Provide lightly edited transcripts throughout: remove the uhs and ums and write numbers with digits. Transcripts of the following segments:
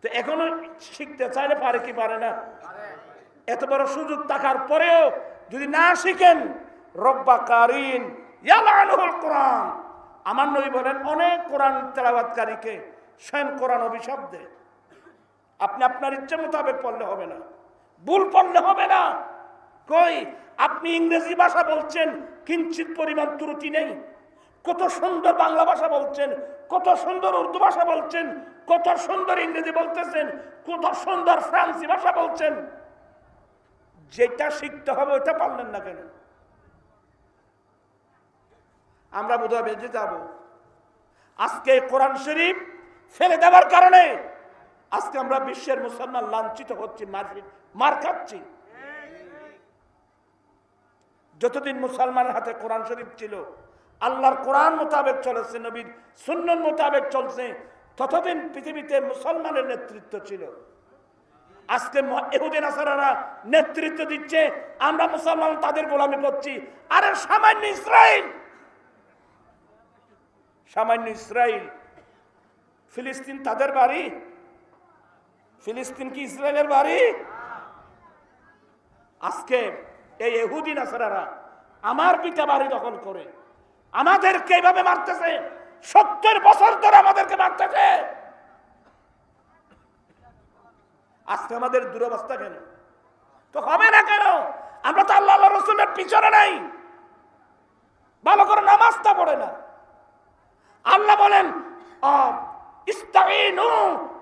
তো এখনো শিখতে চাইলে পারে কি পারে না? এত বড় সুযোগ থাকার পরেও যদি না শিখেন, রব্বা কারিন ইয়ালানুল কোরআন, আমার নবী বলেন অনেক কোরআন তেলাওয়াতকারীকে স্বয়ং কোরআন অভিশাপ দেয়। আপনি আপনার ইচ্ছে মোতাবেক পড়লে হবে না, ভুল পড়লে হবে না। কই আপনি ইংরেজি ভাষা বলছেন, কিঞ্চিত পরিমাণ ত্রুটি নেই। কত সুন্দর বাংলা ভাষা বলছেন, কত সুন্দর উর্দু ভাষা বলছেন, কত সুন্দর ইংরেজি বলতেছেন, কত সুন্দর ফ্রান্সি ভাষা বলছেন। যেটা শিখতে হবে ওটা পারলেন না কেন? আমরা বোধহয় বেঁচে যাব। আজকে কোরআন শরীফ ফেলে দেওয়ার কারণে আজকে আমরা বিশ্বের মুসলমান লাঞ্ছিত হচ্ছি, মার খাচ্ছি। যতদিন মুসলমানের হাতে কোরআন শরীফ ছিল, আল্লাহর কোরআন মোতাবেক চলেছে, নবীর সুন্নাত মোতাবেক চলছে, ততদিন পৃথিবীতে মুসলমানের নেতৃত্ব ছিল। আজকে ইহুদি নাসারারা নেতৃত্ব দিচ্ছে, আমরা মুসলমান তাদের গোলামি করছি। আরে সামান্য ইসরায়েল, ফিলিস্তিন তাদের বাড়ি? ফিলিস্তিন কি ইসরায়েলের বাড়ি? আজকে এই ইহুদি নাসারারা আমার পিতা বাড়ি দখল করে আমাদেরকে এইভাবে মারতেছে, 70 বছর ধরে আমাদেরকে মারতেছে। আজকে আমাদের দুরবস্থা কেন? তো হবে না কেন? আমরা তো আল্লাহ রাসূলের পিছনে নাই, ভালো করে নামাজটা পড়ে না। আল্লাহ বলেন ইস্তাঈনু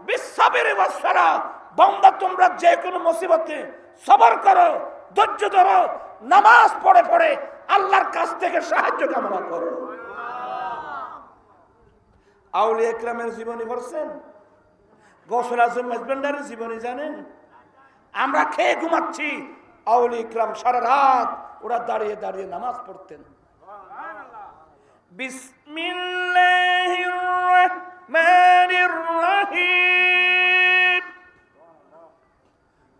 বিস-সাবরি ওয়াস-সালাহ, বান্দা তোমরা যে কোনো মুসিবতে সবর করো, ধৈর্য ধরো, নামাজ পড়ে পড়ে আল্লাহর কাছ থেকে সাহায্য কামনা করো। আউলিয়া ইকরামের জীবনী পড়ছেন? গৌসুল আজম মেজবান্ডারের জীবনী জানেন? আমরা খেয়ে ঘুমাচ্ছি, আউলিয়া ইকরাম সারা রাত ওরা দাঁড়িয়ে দাঁড়িয়ে নামাজ পড়তেন। বিসমিল্লাহির রাহমানির রহিম,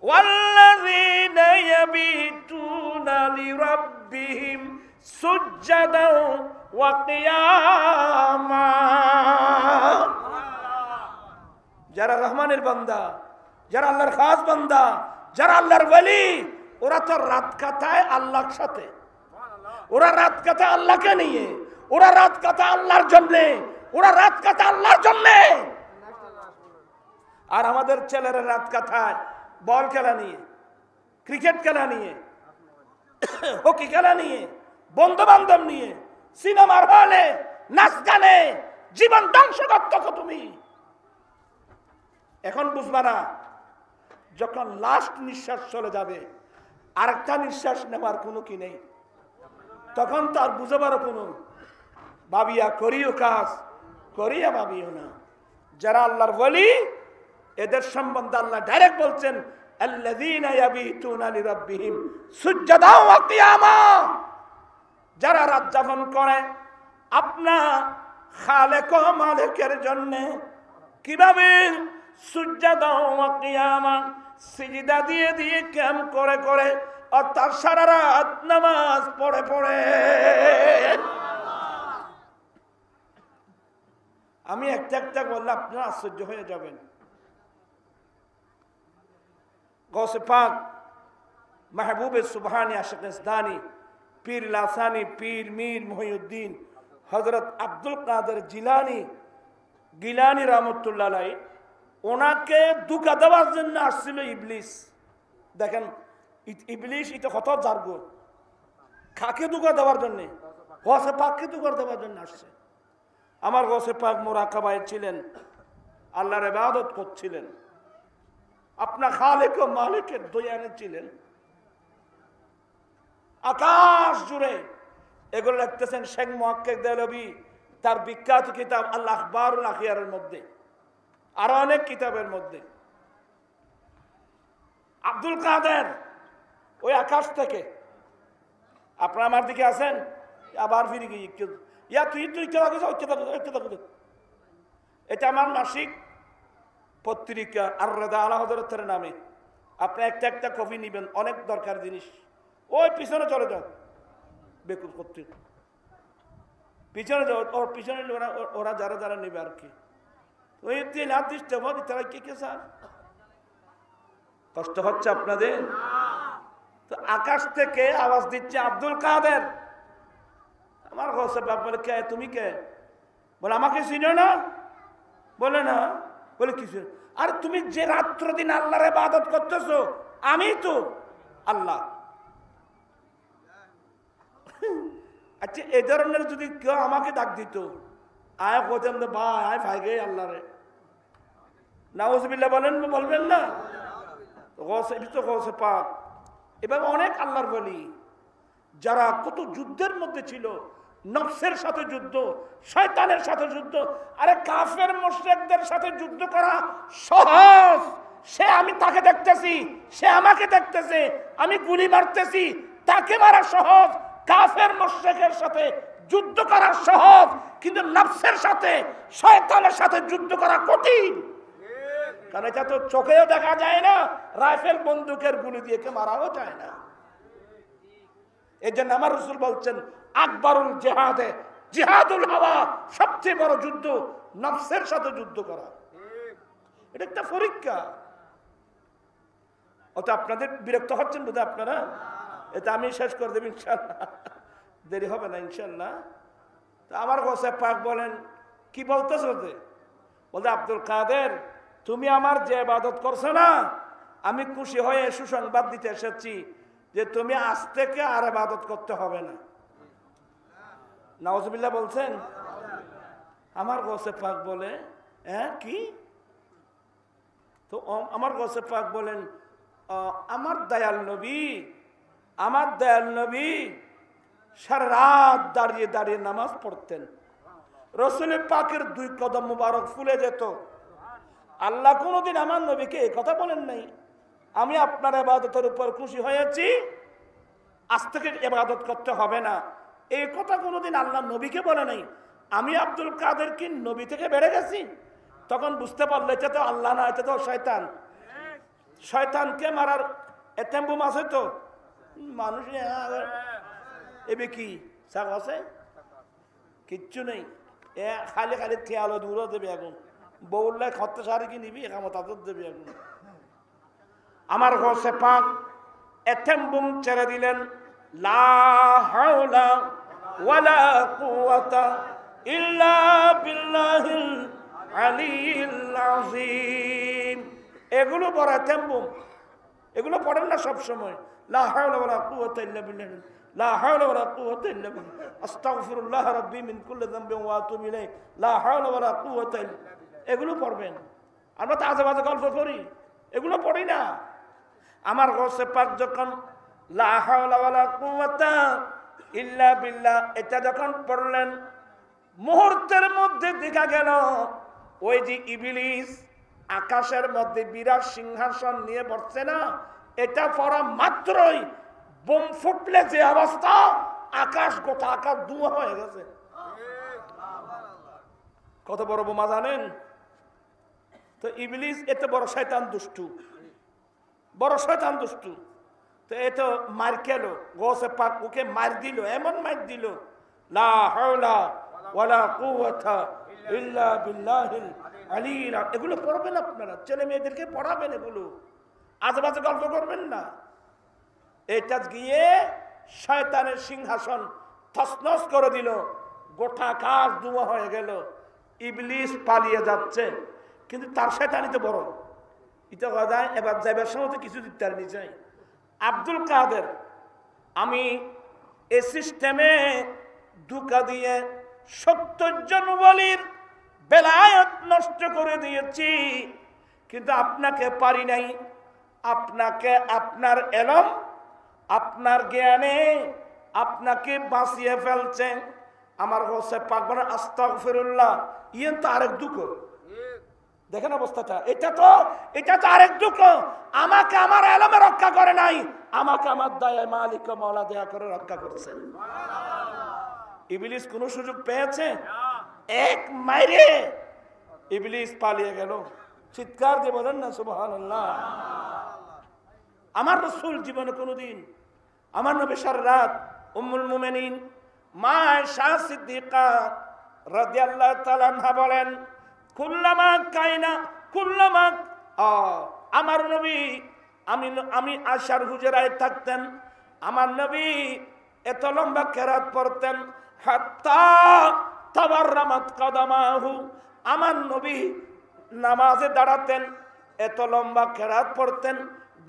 ওয়াল্লাযীনা ইয়াবিতুনা লিরাব্বিহিম সুজদাও ওয়া কিয়ামা। যারা রহমানের বান্দা, যারা আল্লাহর খাস বান্দা, যারা আল্লাহর ওয়ালি, ওরা তো রাত কাটায় আল্লাহর সাথে, ওরা রাত কাটায় আল্লাহকে নিয়ে, ওরা রাত কাটায় আল্লাহর জন্য, ওরা রাত কাটায় আল্লাহর জন্য। আর আমাদের ছেলেরা রাত কাটায় বল খেলা নিয়ে, ক্রিকেট খেলা নিয়ে, হকি খেলা নিয়ে, বন্ধু বান্ধব নিয়ে, সিনেমার হলে, নাচ গানে জীবন ধ্বংস করতো তুমি। এখন বুঝবা না, যখন লাস্ট নিঃশ্বাস চলে যাবে, আরেকটা নিঃশ্বাস নেওয়ার কোনো কি নেই, তখন তার বুঝাবারও কোনো ভাবিয়া করিও কাজ, করিয়া ভাবিও না। যারা আল্লাহর ওয়ালি, এদের সম্বন্ধে আল্লাহ ডাইরেক্ট বলছেন আল্লাযীনা ইয়াবিতুনা লিরাব্বিহিম সুজদাও ওয়া কিয়ামা। যারা রাত যাপন করে আপনা খালেক ও মালিকের জন্য, কিভাবে? সুজদাও ওয়া কিয়ামা, সিজদা দিয়ে দিয়ে কিয়াম করে করে, অর্থাৎ সারা রাত নামাজ পড়ে পড়ে। আমি একটা একটা বললে আপনারা আশ্চর্য হয়ে যাবেন। গৌসে পাক মাহবুবে সুবহানি আশিক ইসদানি, পীর লাসানি, পীর মীর মহিউদ্দিন হযরত আব্দুল কাদের গিলানি রহমতুল্লাহ আলাইহি, ওনাকে দুঃখা দেওয়ার জন্য আসছিল ইবলিস। দেখেন ইবলিস এটা কত জার্গ, খাকে দুঃখা দেওয়ার জন্য, গৌসে পাককে দুঃখা দেওয়ার জন্য আসছে। আমার গৌসে পাক মুরাকাবায় ছিলেন, আল্লাহর ইবাদত করছিলেন, আপনার খালেক ও মালিকের দয়ানে ছিলেন। আকাশ জুড়ে এগুলো লিখতেছেন শেখ মুহাক্কিক দেহলভী তার বিখ্যাত কিতাব আল আখবারুল আখিয়ারের মধ্যে, আরো অনেক কিতাবের মধ্যে। আব্দুল কাদের ওই আকাশ থেকে, আপনারা আমার দিকে আছেন, আবার ফিরে গিয়ে এটা আমার মাসিক পত্রিকা আর রেদা আলা হযরতের নামে। আপনি একটা একটা কপি নিবেন, অনেক দরকার জিনিস। ওই পিছনে চলে যাও, বেকুব পত্রিকা পিছনে যাও, ওর পিছনে ওরা যারা যারা নেবে আর কি। ওই তেল হাত ইস্তফা দিতে হয় কে স্যার? কষ্ট হচ্ছে আপনাদের? তো আকাশ থেকে আওয়াজ দিচ্ছে আব্দুল কাদের। আমার গৌসে পাক বলে কে তুমি কে? বলে আমাকে চিনো না? বলে না। বলে কিছু আর তুমি যে রাত্র দিন আল্লাহর ইবাদত করতেছো আমি তো আল্লাহ। আচ্ছা এই ধরনের যদি কেউ আমাকে ডাক দিত আয় বলতাম তো ভাই আয় ভাই গে আল্লাহ রে, নাউজুবিল্লাহ বলেন বলবেন না? গৌসে পাক এভাবে অনেক আল্লাহর বলি যারা কত যুদ্ধের মধ্যে ছিল, নফসের সাথে যুদ্ধ, শয়তানের সাথে যুদ্ধ। আরে কাফের মুশরিকদের সাথে যুদ্ধ করা সহজ, সে আমি তাকে দেখতেছি, সে আমাকে দেখতেছে, আমি গুলি মারতেছি, তাকে মারা সহজ। কাফের মুশরিকের সাথে যুদ্ধ করা সহজ, কিন্তু নফসের সাথে শয়তানের সাথে যুদ্ধ করা কঠিন। কারণ এটা তো চোখেও দেখা যায় না, রাইফেল বন্দুকের গুলি দিয়ে কে মারাও যায় না। এই জন্য আমার রাসূল বলছেন আকবরুল জিহাদে জিহাদুল হাওয়া, সবচেয়ে বড় যুদ্ধ নফসের সাথে যুদ্ধ করা। এটা একটা পরীক্ষা। অত আপনাদের বিরক্ত হচ্ছেন বোধ আপনারা? এটা আমি শেষ করে দেব ইনশাআল্লাহ, দেরি হবে না ইনশাআল্লাহ। তো আমার গৌসে পাক বলেন কি বলতেছো? বলতে আব্দুল কাদের তুমি আমার যে ইবাদত করছো না, আমি খুশি হয়ে সুসংবাদ দিতে এসেছি যে তুমি আজ থেকে আর ইবাদত করতে হবে না। নাউজুবিল্লাহ বলছেন। আমার গৌসে পাক বলে হ্যাঁ কি? তো আমার গৌসে পাক বলেন আমার দয়াল নবী সারা রাত দাঁড়িয়ে দাঁড়িয়ে নামাজ পড়তেন। রাসূল পাকের 2 কদম মুবারক ফুলে যেত। আল্লাহ কোনোদিন আমার নবীকে এই কথা বলেন নাই আমি আপনার ইবাদতের উপর খুশি হয়েছি, আজ থেকে ইবাদত করতে হবে না। এই কথা কোনোদিন আল্লাহ নবীকে বলে নাই। আমি আব্দুল কাদের কি নবী থেকে বেড়ে গেছি? তখন বুঝতে পারলো এটা তো আল্লাহ না, এটা তো শয়তান। শয়তানকে মারার এটেম্বুম আছে তো মানুষ এবে কি শাক আছে? কিচ্ছু নেই, এ খালি খালি খেয়ালো দূর দেবে। এখন বউল্লাই খত্তে সারি কি নিবি একামত আদর দেবে। এখন আমার গৌসে পাক এটেম্বুম ছেড়ে দিলেন। লা হাওলা ওয়ালা কুওয়াতা ইল্লা বিল্লাহিল আলিয়্যিল আযীম। এগুলো বড় এটেম্বুম, এগুলো পড়েন না সব সময়। লা হাওলা ওয়ালা কুওয়াতা ইল্লা বিল্লাহ, লা হাওলা ওয়ালা কুওয়াতা ইল্লা বিল্লাহ, আস্তাগফিরুল্লাহ রাব্বি মিন কুল্লি যামবিন ওয়া আতুবু ইলাইহি, লা হাওলা ওয়ালা কুওয়াতা ইল্লা। এগুলো পড়বেন। আমরা তো আজেবাজে গল্প করি, এগুলো পড়ি না। আমার গৌসে পাক যখন লা হাওলা ওয়ালা কুওয়াতা ইল্লা বিল্লাহ এটা যখন পড়লেন, মুহূর্তের মধ্যে দেখা গেল ওই যে ইবলিস আকাশের মধ্যে বিরাট সিংহাসন নিয়ে বসছে না, এটা পড়া মাত্রই বোম ফুটলে যে অবস্থা, আকাশ গোটা আকাশ ধোঁয়া হয়ে গেছে। কত বড় বোমা জানেন? তো ইবলিস এত বড় শয়তান দুষ্টু, বড় শয়তান দুষ্টু। তো এত মার খেলো, গৌসে পাক ওকে মার দিল, এমন মার দিল লা হাওলা ওয়ালা কুওয়াতা ইল্লা বিল্লাহিল আলিয়্যিল। এগুলো পড়বেন আপনারা, ছেলে মেয়েদেরকে পড়াবেন, এগুলো আজেবাজে গল্প করবেন না। এটা গিয়ে শয়তানের সিংহাসন তছনছ করে দিল, গোটা আকাশ ধোঁয়া হয়ে গেল। ইবলিস পালিয়ে যাচ্ছে, কিন্তু তার শয়তানি তো বড়। এটা যায় এবার যাইবার সময় তো কিছু দিতে পারেনি। চাই আব্দুল কাদের আমি এই সিস্টেমে ধোঁকা দিয়ে 70 জন ওয়ালির বেলায়েত নষ্ট করে দিয়েছি, কিন্তু আপনাকে পারি নাই। আপনাকে আপনার এলম, আপনার জ্ঞানে আপনাকে বাঁচিয়ে ফেলছে। আমার গৌসে পাক বলে আস্তাগফিরুল্লাহ, ইয়েন তো আরেক দুঃখ। দেখেন অবস্থাটা, এটা তো আরেক দুঃখ। আমাকে আমার এলমে রক্ষা করে নাই, আমাকে আমার দয়া মালিক মাওলা দয়া করে রক্ষা করছে। ইবলিস কোন সুযোগ পেয়েছে? এক মাইরে ইবলিস পালিয়ে গেল। চিৎকার দিয়ে বলেন না সুবহানাল্লাহ। আমার রাসূল জীবনে কোনোদিন, আমার নবী সারা রাত উম্মুল মুমিনিন মা আয়েশা সিদ্দিকা রাদিয়াল্লাহু তাআলা আনহা বলেন কুল্লামা কায়না কুল্লামা আমার নবী আমি আশার হুজরায় থাকতেন, আমার নবী এত লম্বা কেরাত পড়তেন, হাত্তা তাবাররামাত কাদামাহু, আমার নবী নামাজে দাঁড়াতেন, এত লম্বা কেরাত পড়তেন,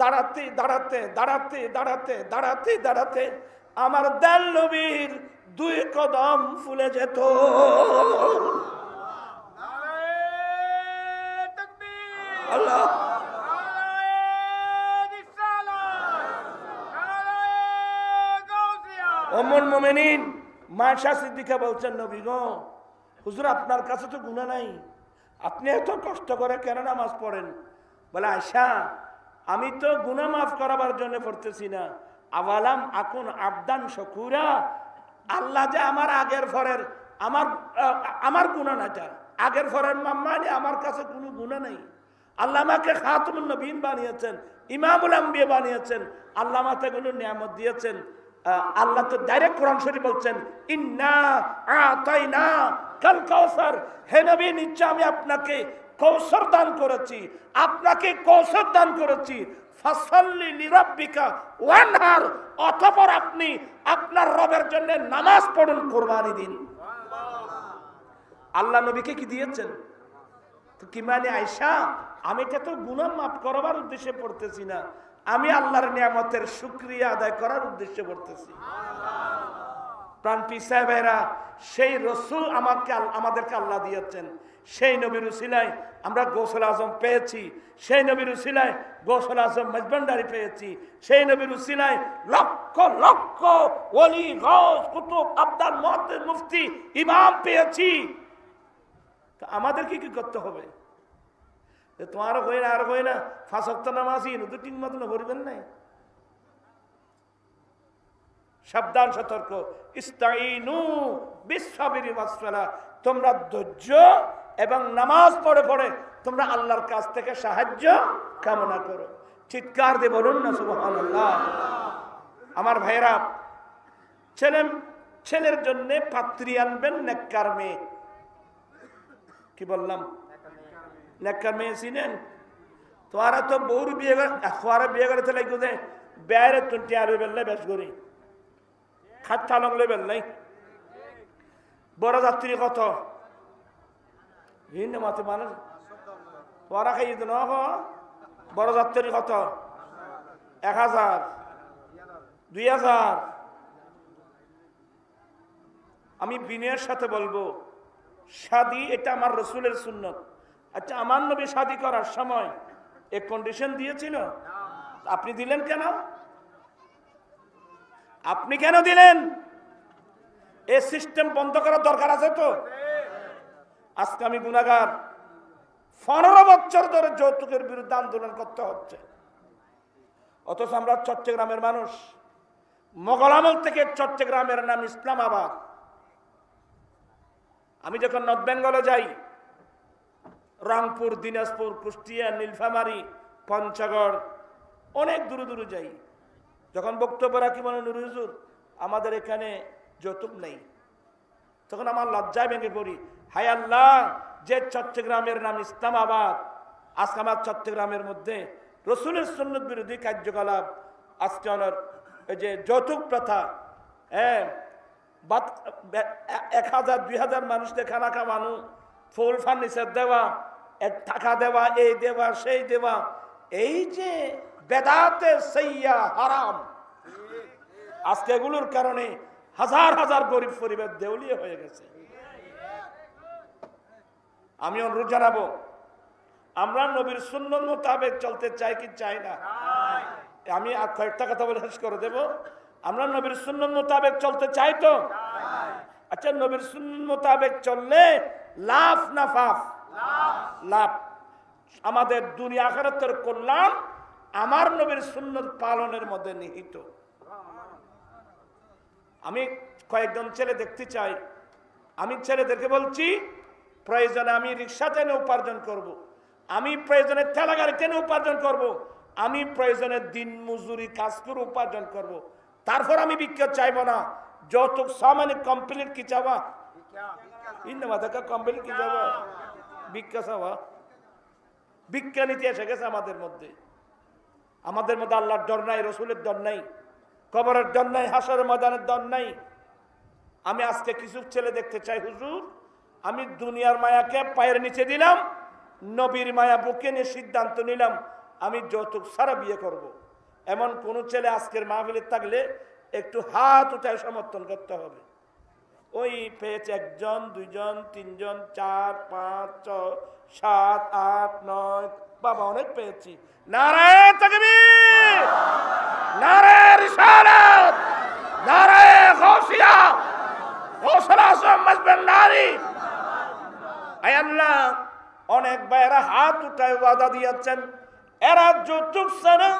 দাঁড়াতে দাঁড়াতে দাঁড়াতে দাঁড়াতে দাঁড়াতে দাঁড়াতে আমার দয়াল নবীর 2 কদম ফুলে যেত। আল্লাহ উম্মুল মুমিনিন মায়েশা সিদ্দিকা বলছেন, নবী গো, হুজুর আপনার কাছে তো গুনাহ নাই, আপনি এত কষ্ট করে কেন নামাজ পড়েন? বলে, আয়েশা, আমি তো গুনাহ মাফ করাবার জন্য পড়তেছি না, আওয়ালাম আকুন আবদান শাকুরা, আল্লাহ যে আমার আগের ফরের আমার গুনাহ নাটা আগের ফরের মানে আমার কাছে কোনো গুনাহ নাই। আল্লাহ আমাকে খাতুমুন নবীন বানিয়েছেন, ইমামুল আম্বিয়া বানিয়েছেন, আল্লাহ আমাকে এগুলো নিয়ামত দিয়েছেন। আল্লাহ তো ডাইরেক্ট কোরআন শরীফ বলছেন, ইন্না আতাইনা কাল কাউসার, হে নবী নিশ্চয় আমি আপনাকে কৌসর দান করেছি, আপনাকে কৌসর দান করেছি, ফাসাল্লি লিরাব্বিকা ওয়ানহার, অতঃপর আপনি আপনার রবের জন্য নামাজ পড়ুন, কুরবানি দিন। আল্লাহ নবীকে কি দিয়েছেন? তো কি মানে আয়েশা, আমি এটা তো গুনাহ মাফ করবার উদ্দেশ্যে পড়তেছি না, আমি আল্লাহর নিয়ামতের শুকরিয়া আদায় করার উদ্দেশ্যে পড়তেছি। প্রাণপ্রিয় সাহেবেরা, সেই রসুল আমাদেরকে আল্লাহ দিয়েছেন, সেই নবীর উসিলায় আমরা গোসল আজম পেয়েছি, সেই নবীর উসিলায় গোসল আজম মেজবান্ডারি পেয়েছি, সেই নবীর উসিলায় লক্ষ লক্ষ ওলি গৌস কুতুব আবদাল মুহাদ্দিস মুফতি ইমাম পেয়েছি। তা আমাদেরকে কি করতে হবে? তোমারও হয় না আর হয় না, 5 ওয়াক্ত নামাজই নতুন ঠিক মতন পড়বেন নাই। সাবধান, সতর্ক, ইস্তাইনু বিসসাবরি ওয়াসসালাহ, তোমরা ধৈর্য এবং নামাজ পড়ে পড়ে তোমরা আল্লাহর কাছ থেকে সাহায্য কামনা করো। চিৎকার দিয়ে বলুন না সুবহানাল্লাহ। আমার ভাইরা, ছেলের জন্য পাত্রী আনবেন নেককার মেয়ে। কি বললাম? নেককার মেয়ে চিনেন? তোরা তো বউর বিয়ে করতে লাগবে যে বেড়ে 20 আর বেললে বেশ করি খাচ্ছা লংলে বেল নাই। বড় যাত্রী কত ভিন্ন মতে মানুষ তোরা খাই ন, বড় যাত্রী কত? 1000 2000। আমি বিনয়ের সাথে বলবো, শাদী এটা আমার রসুলের সুন্নত। আচ্ছা, আমার নবী শাদী করার সময় এক কন্ডিশন দিয়েছিল, আপনি দিলেন কেন? আপনি কেন দিলেন? এই সিস্টেম বন্ধ করার দরকার আছে তো। আজকে আমি গুনাহগার, 15 বছর ধরে যৌতুকের বিরুদ্ধে আন্দোলন করতে হচ্ছে, অথচ আমরা চট্টগ্রামের মানুষ। মোগল আমল থেকে চট্টগ্রামের নাম ইসলামাবাদ। আমি যখন নর্থ বেঙ্গলে যাই, রংপুর, দিনাজপুর, কুষ্টিয়া, নীলফামারী, পঞ্চগড়, অনেক দূরে দূরে যাই, যখন বক্তব্য রাখি বলে, নুর হুজুর আমাদের এখানে যৌতুক নেই, তখন আমার লজ্জায় ভেঙে পড়ি। হায় আল্লাহ, যে চট্টগ্রামের নাম ইসলামাবাদ, আজকে আমার চট্টগ্রামের মধ্যে রসুলের সুন্নত বিরোধী কার্যকলাপ, আজকে আমার এই যে যৌতুক প্রথা, 1000-2000 মানুষকে খানা খাওয়ানো, ফুল ফার্নিচার দেওয়া, টাকা দেওয়া, এই দেওয়া সেই দেওয়া, এই যে বেদাতে সাইয়্যা হারাম, আজকে এগুলোর কারণে হাজার হাজার গরিব পরিবার দেউলিয়া হয়ে গেছে। আমি অনুরোধ জানাবো, আমরা নবীর সুন্নত মোতাবেক চলতে চাই কি চাই না? আমি আর কয়েকটা কথা বলে শেষ করে দেব। আমরা নবীর সুন্নত মোতাবেক চলতে চাই তো? আচ্ছা, নবীর সুন্নত মোতাবেক চললে লাভ না ফাফ? লাভ। আমাদের দুনিয়া আখিরাতের কল্যাণ আমার নবীর সুন্নত পালনের মধ্যে নিহিত। আমি কয়েকজন ছেলে দেখতে চাই। আমি ছেলেদেরকে বলছি, প্রয়োজনে আমি রিক্সা টেনে উপার্জন করব, আমি প্রয়োজনে ঠেলা গাড়ি টেনে উপার্জন করব, আমি প্রয়োজনে দিন মজুরি কাজ করে উপার্জন করব। তারপর আমি ভিক্ষা চাইব না। যৌতুক সামান্য কমপ্লিট কি চাবা? কমপ্লিট কি যাবো? ভিক্ষা চাওয়া, ভিক্ষা নীতি এসে গেছে আমাদের মধ্যে। আমাদের মধ্যে আল্লাহর ডর নাই, রসুলের ডর নাই, কবরের ডর নাই, হাসরের ময়দানের ডর নাই। আমি আজকে কিছু ছেলে দেখতে চাই, হুজুর আমি দুনিয়ার মায়াকে পায়ের নিচে দিলাম, নবীর মায়া বুকে নিয়ে সিদ্ধান্ত নিলাম আমি যৌতুক ছাড়া বিয়ে করব। এমন কোন ছেলে আজকের মাহফিলে থাকলে একটু হাত উঠায় সমর্থন করতে হবে। ওই পেয়েছে 1 জন 2 জন 3 জন 4 5 6 7 8 9, বাবা অনেক পেয়েছি। নারায়ে তাকবীর, নারায়ে রিসালাত, নারায়ে গাউসিয়া, গাউসুল আজম মাজবেন নারী। আয় আল্লাহ, অনেক ভাইয়েরা হাত উঠায় ওয়াদা দিয়েছেন এরা যৌতুক ছাড়া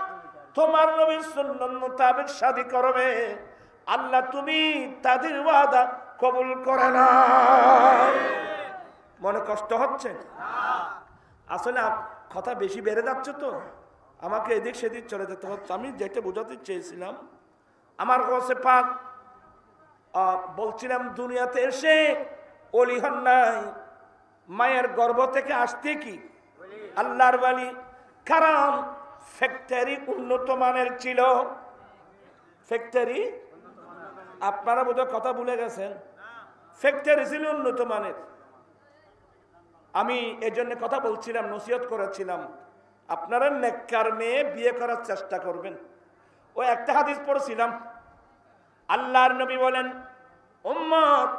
তোমার নবীর সুন্নাত মোতাবেক শাদী করবে। আল্লাহ তুমি তাদের ওয়াদা কবুল করে না। মনে কষ্ট হচ্ছে? আসলে কথা বেশি বেড়ে যাচ্ছে তো আমাকে এদিক সেদিক চলে যেতে হচ্ছে। আমি যেটা বোঝাতে চেয়েছিলাম, আমার কাছে পাক বলছিলাম দুনিয়াতে এসে ওলি হন নাই, মায়ের গর্ভ থেকে আসতে কি আল্লাহর ওয়ালি। কারণ ফ্যাক্টরি উন্নত মানের ছিল। ফ্যাক্টরি, আপনারা বোধহয় কথা ভুলে গেছেন, ফ্যাক্টরি ছিল উন্নত মানের। আমি এই জন্য কথা বলছিলাম, নসিহত করেছিলাম আপনারা নেককার মেয়ে বিয়ে করার চেষ্টা করবেন। ও একটা হাদিস পড়ছিলাম, আল্লাহর নবী বলেন উম্মত,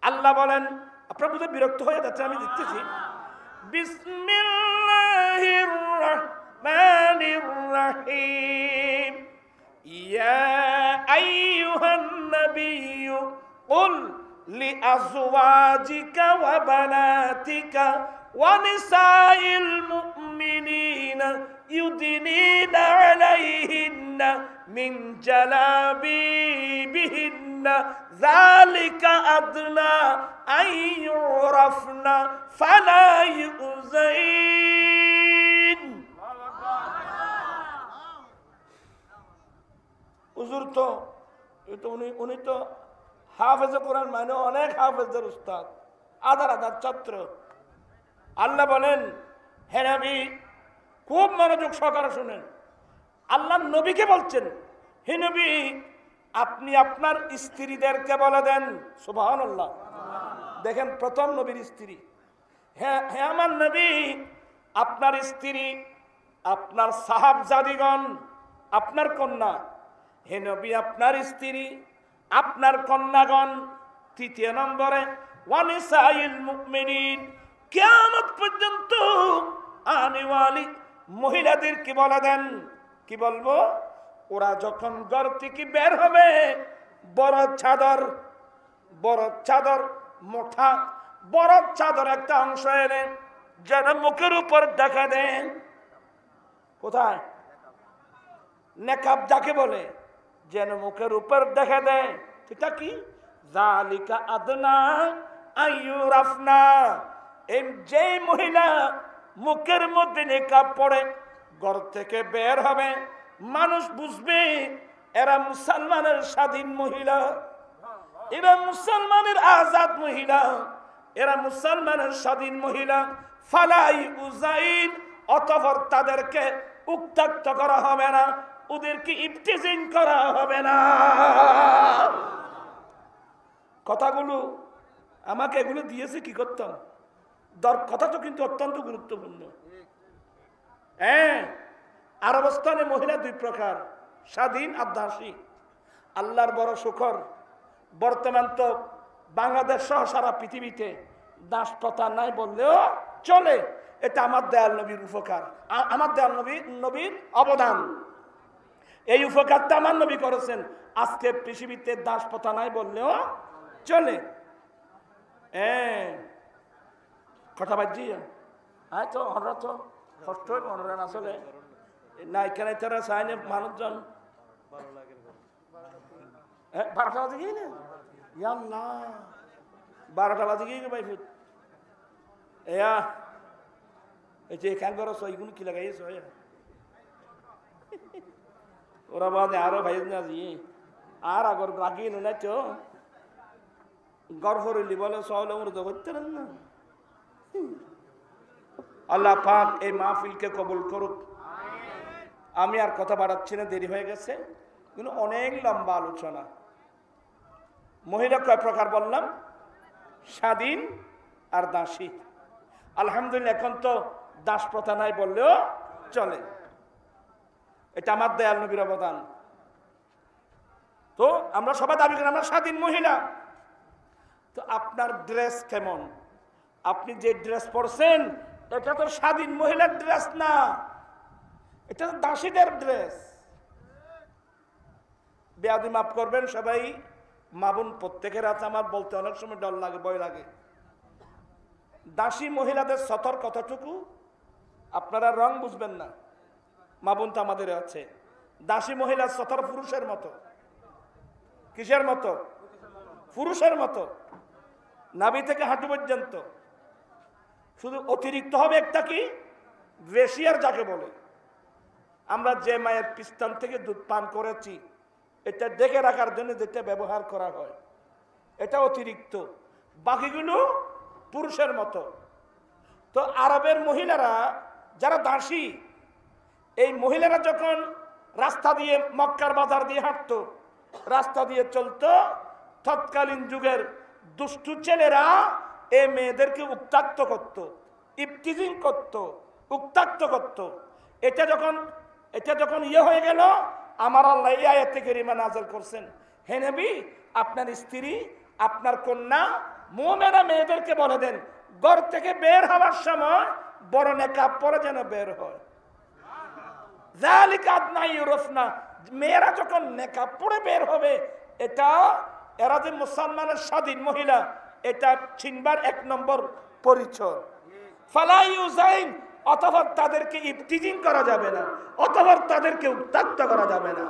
আল্লাহ বলেন, আপনারা বোধহয় বিরক্ত হয়ে যাচ্ছে আমি দেখতেছি। বিসমিল্লাহির রাহমানির রাহিম, ইয়া আইয়ুহান নাবিয়্যু কুল লিআজওয়াজিকা ওয়া বানাতিকা ওয়া নিসাইল মুমিনিনা ইউদিনিনা আলাইহিন্না মিন জালাবিবিহিন্না যালিকা আদনা আন ইউরাফনা ফালা ইউযাইন। হুজুর তো উনি তো হাফেজে কোরআন, মানে অনেক হাফেজের উস্তাদ, আধার ছাত্র। আল্লাহ বলেন, হে নবী খুব মনোযোগ সহকারে শুনেন, আল্লাহ নবীকে বলছেন, হে নবী আপনি আপনার স্ত্রীদেরকে বলে দেন, সুবহানাল্লাহ। দেখেন প্রথম নবীর স্ত্রী, হে আমার নবী আপনার স্ত্রী, আপনার সাহাবজাদিগণ, আপনার কন্যা, হে নবী আপনার স্ত্রী, আপনার কন্যাগণ। তৃতীয় নম্বরে ওয়ানিসাইল মুমিনিন, কিয়ামত পর্যন্ত আনেওয়ালি মহিলাদেরকে বলে দেন। কি বলবো? ওরা যখন ঘর থেকে বের হবে বড় চাদর মোটা বড় চাদর একটা অংশ এনে যেন মুখের উপর দেখা দেন। কোথায়? নেকাব যাকে বলে, যেন মুখের উপর দেখা দেয়। এটা কি? যালিকা আদনা আইয়ুরাফনা, এই যে মহিলা মুখের মধ্যে নেকাব পড়ে ঘর থেকে বের হবে, মানুষ বুঝবে এরা মুসলমানের স্বাধীন মহিলা, এরা মুসলমানের আজাদ মহিলা, এরা মুসলমানের স্বাধীন মহিলা। ফালাই উজাইন, অতঃপর তাদেরকে উত্ত্যক্ত করা হবে না, ওদেরকে ইফতিজিং করা হবে না। কথাগুলো আমাকে এগুলো দিয়েছে কি করতাম, কথা তো কিন্তু অত্যন্ত গুরুত্বপূর্ণ। হ্যাঁ, আরবস্থানে মহিলা 2 প্রকার, স্বাধীন আর দাসী। আল্লাহর বড় শুকর, বর্তমান তো বাংলাদেশ সহ সারা পৃথিবীতে দাস প্রথা নাই বললেও চলে। এটা আমার দয়াল নবীর উপকার, আমার দয়াল নবীর অবদান। এই উপকারটা আমার নবী করেছেন। আজকে পৃথিবীতে দাস প্রথা নাই বললেও চলে। কথা বাজি তো আমরা তো কষ্ট হয় মনোরান আসলে না, এখানে তারা চাইনে মানুষজন 12টা বাজে গিয়ে না, 12টা বাজে গিয়ে ভাই ফুট এই যে এখান করো সইগুলো কি লাগাইছ ওরা বাদে আরো ভাই না আর আগর লাগিয়ে নাই তো গর্ভরলি বলে সহলে মরতে করতেন না। আল্লাহ পাক এই মাহফিলকে কবুল করুক। আমি আর কথা বাড়াচ্ছি না, দেরি হয়ে গেছে, কিন্তু অনেক লম্বা আলোচনা। মহিলা কয় প্রকার বললাম? স্বাধীন আর দাসী। আলহামদুলিল্লাহ এখন তো দাস প্রথা নাই বললেও চলে, এটা আমার দয়াল নবীর অবদান। তো আমরা সবাই দাবি করি আমরা স্বাধীন মহিলা। তো আপনার ড্রেস কেমন? আপনি যে ড্রেস পরছেন এটা তো স্বাধীন মহিলার ড্রেস না, এটা তো দাসীদের ড্রেস। বেয়াদবি মাফ করবেন সবাই, মা বোন প্রত্যেকের আছে, আমার বলতে অনেক সময় ডর লাগে, ভয় লাগে। দাসী মহিলাদের সতর কতটুকু আপনারা রং বুঝবেন না, মা বোন তো আমাদের আছে। দাসী মহিলার সতর পুরুষের মতো। কিসের মতো? পুরুষের মতো, নাভি থেকে হাঁটু পর্যন্ত। শুধু অতিরিক্ত হবে একটা কি, ভেসিয়ার যাকে বলে। আমরা যে মায়ের পিস্তান থেকে দুধ পান করেছি এটা ডেকে রাখার জন্য যেটা ব্যবহার করা হয় এটা অতিরিক্ত, বাকিগুলো পুরুষের মতো। তো আরবের মহিলারা যারা দাসী, এই মহিলারা যখন রাস্তা দিয়ে মক্কার বাজার দিয়ে হাঁটতো, রাস্তা দিয়ে চলতো, তৎকালীন যুগের দুষ্টু ছেলেরা এই মেয়েদেরকে উত্ত্যক্ত করত, ইফতিজিং করত, উত্ত্যক্ত করত। এটা যখন ইয়ে হয়ে গেল, আমার আল্লাহ এই আয়াতে কারিমা নাযিল করছেন, হে নবী আপনার স্ত্রী, আপনার কন্যা মুমিনা মেয়েদেরকে বলে দেন ঘর থেকে বের হওয়ার সময় বড় নেকাব পরে যেন বের হয়। যালিকা আদনা ইউরাফনা, মেয়েরা যখন নেকাব পরে বের হবে, এটা এরা যে মুসলমানের স্বাধীন মহিলা এটা চিনবার এক নম্বর পরিচয়। ফালা ইউজাইন, অথবা তাদেরকে ইফতিজিং করা যাবে না, অথবা তাদেরকে উত্ত্যক্ত করা যাবে না।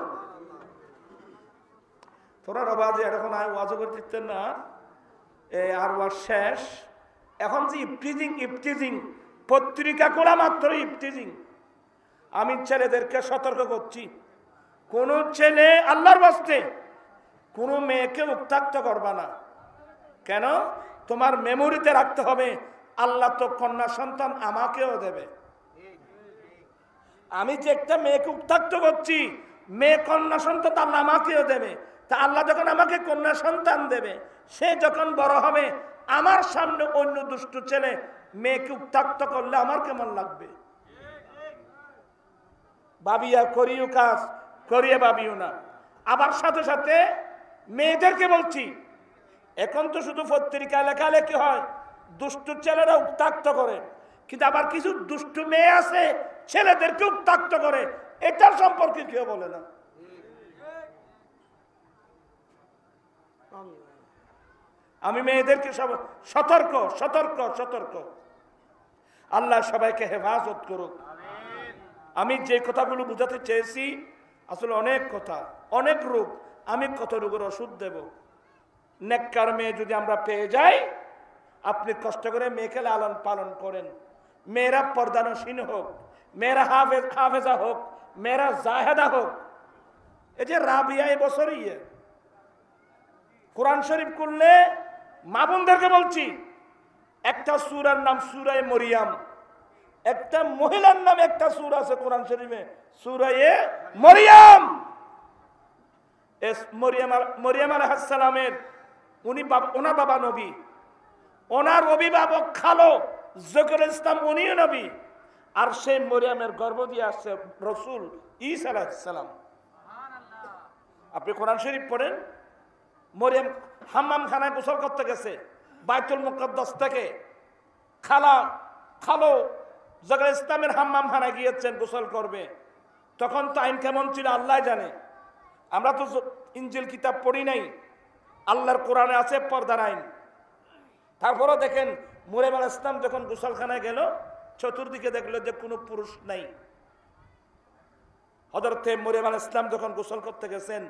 তোরা রবাজে এখন আর ওয়াজ করতে না, আর ওয়াজ শেষ। এখন যে ইফতিজিং পত্রিকা করা মাত্র ইফতিজিং। আমি ছেলেদেরকে সতর্ক করছি, কোন ছেলে আল্লাহর বাস্তে কোন মেয়েকে উত্ত্যক্ত করবা না। কেন? তোমার মেমোরিতে রাখতে হবে আল্লাহ তো কন্যা সন্তান আমাকেও দেবে। আমি যে একটা মেয়েকে উত্ত্যক্ত করছি, মেয়ে কন্যা সন্তান আল্লাহ আমাকেও দেবে। তা আল্লাহ যখন আমাকে কন্যা সন্তান দেবে, সে যখন বড় হবে আমার সামনে অন্য দুষ্ট ছেলে মেয়েকে উত্ত্যক্ত করলে আমার কেমন লাগবে? ভাবিয়া করিও কাজ, করিয়ে ভাবিও না। আবার সাথে সাথে মেয়েদেরকে বলছি, এখন তো শুধু পত্রিকা লেখালেখি হয়, দুষ্ট ছেলেরা উত্ত্যক্ত করে, কিন্তু আবার কিছু দুষ্ট মেয়ে আছে ছেলেদেরকে উত্ত্যক্ত করে, এটার সম্পর্কে কেউ বলে না। আমি মেয়েদেরকে সব সতর্ক সতর্ক সতর্ক। আল্লাহ সবাইকে হেফাজত করুক। আমি যে কথাগুলো বুঝাতে চেয়েছি আসলে অনেক কথা, অনেক রোগ, আমি কত রোগের ওষুধ দেব। নেককার মেয়ে যদি আমরা পেয়ে যাই, আপনি কষ্ট করে মেয়েকে লালন পালন করেন। মেয়েরা পর্দানসীন হোক, মেয়েরা হাফেজা হোক, মেয়েরা জাহেদা হোক। এই যে রাবিয়া এবছরই কোরআন শরীফ করলে মা বোনদেরকে বলছি, একটা সূরার নাম সূরা মরিয়াম, একটা মহিলার নাম একটা সূরা আছে কোরআন শরীফে, সূরা মরিয়াম। মরিয়াম আলাইহিস সালামের ওনার বাবা নবী, ওনার অভিভাবক খালো জকরিয়া ইসলাম উনিও নবী, আর সেই মরিয়ামের গর্ভ দিয়ে আসছে রাসূল ঈসা আলাইহিস সালাম। আপনি কোরআন শরীফ পড়েন, মরিয়াম হাম্মাম খানায় গোসল করতে গেছে বাইতুল মুকাদ্দাস থেকে, খালো জকরিয়া ইসলামের হাম্মাম খানায় গিয়েছেন গোসল করবে। তখন তো আইন কেমন ছিল আল্লাহ জানে, আমরা তো ইনজিল কিতাব পড়ি নাই, আল্লাহর কোরআনে আছে পর্দার আইন। তারপরও দেখেন মরিয়ম আলাইহিস সালাম যখন গোসলখানায় গেল, চতুর্দিকে দেখলো যে কোনো পুরুষ নাই। হযরতে মরিয়ম আলাইহিস সালাম যখন গোসল করতে গেছেন,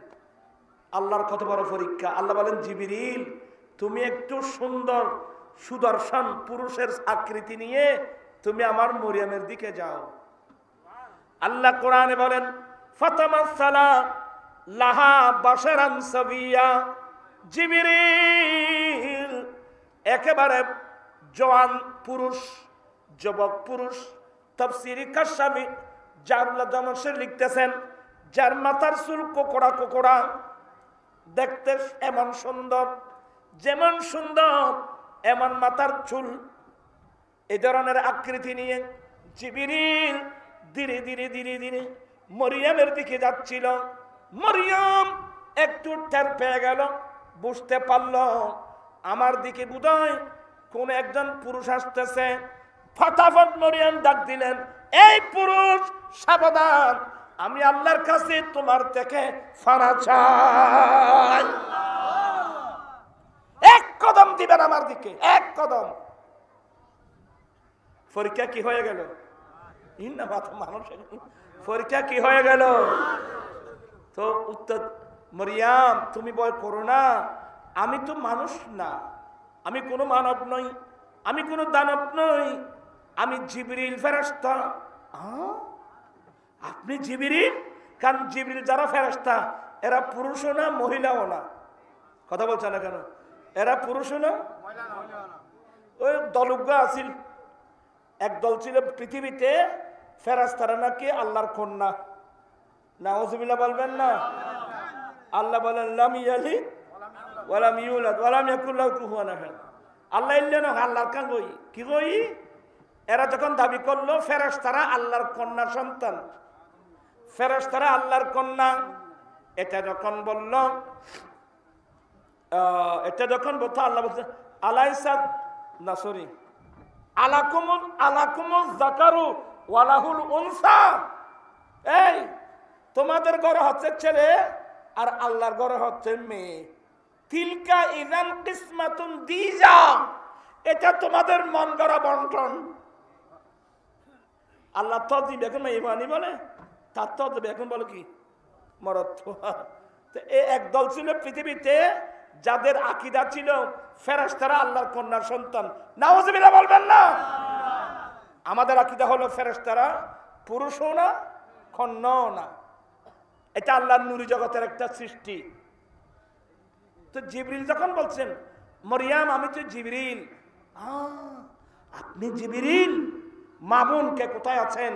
আল্লাহর কত বড় পরীক্ষা। আল্লাহ বলেন, জিবরিল তুমি একটু সুন্দর সুদর্শন পুরুষের আকৃতি নিয়ে তুমি আমার মরিয়মের দিকে যাও। আল্লাহ কোরআনে বলেন, একেবারে জওয়ান পুরুষ, যুবক পুরুষ। তাফসীরে কাশাফি জারুল্লাহ দামাশে লিখতেছেন, যার মাথার চুল কোকড়া কোকড়া, দেখতে এমন সুন্দর, যেমন সুন্দর এমন মাথার চুল, এই ধরনের আকৃতি নিয়ে জিবরিল ধীরে ধীরে ধীরে ধীরে মরিয়মের দিকে যাচ্ছিল। মরিয়ম একটু টের পেয়ে গেল, বুঝতে পারল আমার দিকে বোধহয় কোন একজন পুরুষ আসতেছে। ফটাফট মরিয়ম ডাক দিলেন, এই পুরুষ সাবধান, আমি আল্লাহর কাছে তোমার থেকে ফানা চাই। এক কদম দিবেন আমার দিকে, এক কদম। পরীক্ষা কি হয়ে গেল? পরীক্ষা কি হয়ে গেল? তো উত্তর, মরিয়াম তুমি ভয় করো না, আমি তো মানুষ না, আমি কোনো মানব নই, আমি কোনো দানব নই, আমি জিবরিল ফেরেশতা। আপনি জিবরিল? কারণ জিবরিল যারা ফেরেশতা এরা পুরুষও না মহিলাও না। কথা বলছে না কেন? এরা পুরুষও না, ওই দলজ্ঞ আছিল, একদল ছিল পৃথিবীতে ফেরেশতারা নাকি আল্লাহর কন্যা। নাউযুবিল্লাহ বলবেন না? আল্লাহ বলেন লাম ইয়ালিদ ওয়া লাম ইউলাদ ওয়া লাম ইয়াকুল লাহু কুফুয়ান আহাদ। আল্লাহ ইল্লা না আল্লাহর কান কই কি কই? এরা যখন দাবি করলো ফেরেশতারা আল্লাহর কন্যা সন্তান, ফেরেশতারা আল্লাহর কন্যা, এটা যখন বলল, বলতো আল্লাহ বলছে আলাইসা না সরি আলাকুমুল যাকারু ওয়া লাহুল উনসা। এই তোমাদের ঘরে হচ্ছে ছেলে আর আল্লাহর ঘরে হচ্ছে মেয়ে। তিলকা ইযান কিসমাতুন দিজা, এটা তোমাদের মন গড়া বন্টন। আল্লাহ তো দিবে এখন ইমানি বলে, তার তো দিবে এখন বলে কি মরদ। এই একদল ছিল পৃথিবীতে যাদের আকীদা ছিল ফেরেশতারা আল্লাহর কন্যার সন্তান। নাউযুবিল্লাহ বলবেন না? আমাদের আকীদা হলো ফেরেশতারা পুরুষও না কন্যাও না, এটা আল্লাহর নূরি জগতের একটা সৃষ্টি। তো জিবরিল যখন বলছেন মরিয়াম আমি তো জিবরিল, আপনি জিবরিল, মা বোন কে কোথায় আছেন?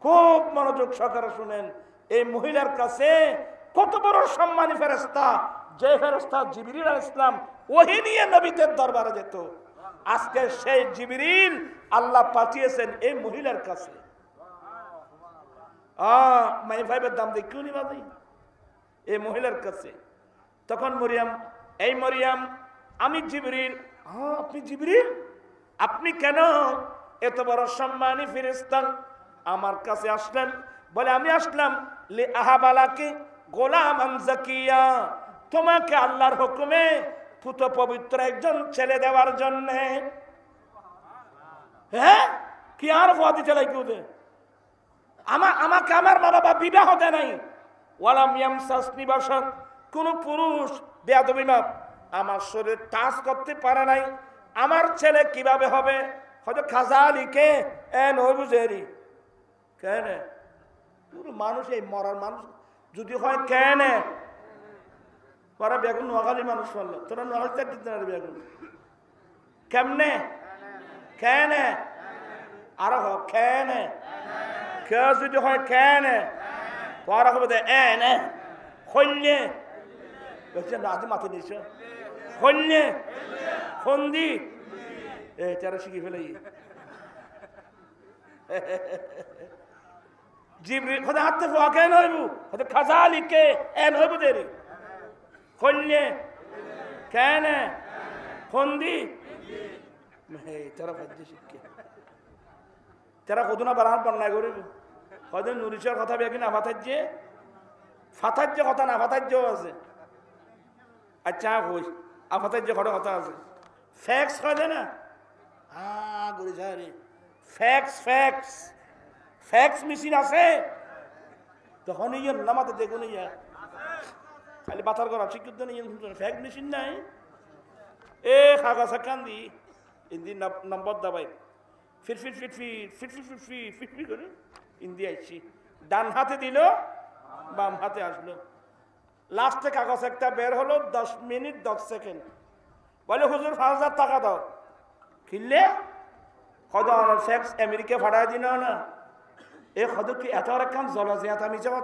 খুব মনোযোগ সহকারে শুনেন। এই মহিলার কাছে কত বড় সম্মানী ফেরেশতা, যে ফেরেশতা জিবরিল আলাইহিস সালাম ওহী নিয়ে নবীদের দরবারে যেত, আজকে সেই জিবরিল আল্লাহ পাঠিয়েছেন এই মহিলার কাছে। মাই ভাইবের দাম দিয়ে কেউ নিবা দেই এই মহিলার কাছে। তখন মরিয়াম, এই মরিয়াম আমি জিবরিল। আপনি জিবরিল? আপনি কেন এত বড় সম্মানী ফেরেশতা আমার কাছে আসলেন? বলে আমি আসলাম লি আহাবালাকি গোলামান জাকিয়া, তোমাকে আল্লাহর হুকুমে পুত পবিত্র একজন ছেলে দেওয়ার জন্য। হ্যাঁ কি আর ফাদি চালাই কেউ দে? আমাকে আমার মা বাবা বিবাহ দেয় নাই। ওয়ালাম ইয়ামসাসনি বাশার, কোন পুরুষ বেয়াদবি মাপ আমার শরীর টাচ করতে পারে নাই। আমার ছেলে কিভাবে হবে? হয়তো খাজালিকে এন ওই বুঝেরি কেন পুরো মানুষ, এই মরার মানুষ যদি হয় কেন পরে বেগুন নোয়াখালী মানুষ বললো, তোরা নোয়াখালী দিতে পারবি বেগুন কেমনে কেন আরো কেন কে যদি হয় কেন পরে হবে এনে হইলে আজ মাথা দিয়েছ হইলে ফন্দি তারা শিখে ফেলে জিবরিল খোদা হাতে ফোয়া কেন হইব হয়তো খাজালিকে এন হইব দেরি হইলে কেন ফন্দি তারা ফাইজে শিখে তারা কদুনা বাড়ান বন্যায় করিব হয়তো নুরিশার কথা বেকি না ফাতাজ্যে ফাতাজ্যে কথা না ফাতাজ্যও আছে। আচ্ছা হই আফাতাজ্যে ঘটে কথা আছে। ফ্যাক্স হয় না ফ্যাক্স ফ্যাক্স ফ্যাক্স মেশিন আছে তখন ইয়ে নামাতে দেখুন ইয়া খালি বাতার করা শিক্ষিত নেই ফ্যাক্স মেশিন নাই এ খাগা সাকান দি ইন্দি নম্বর দাবাই ফিট ফিট ফিট ফিট ফিট ফিট ফিট ফিট ফিট ফিট করে ইন্দি আসছি ডান হাতে দিল বাম হাতে আসলো লাস্টে কাগজ একটা বের হলো 10 মিনিট 10 সেকেন্ড বলে হুজুর 5,000 টাকা দাও। কিনলে কত সেক্স আমেরিকা ফাটাই দিন না এ কত কি এত রকম জলজিয়াত আমি যাওয়া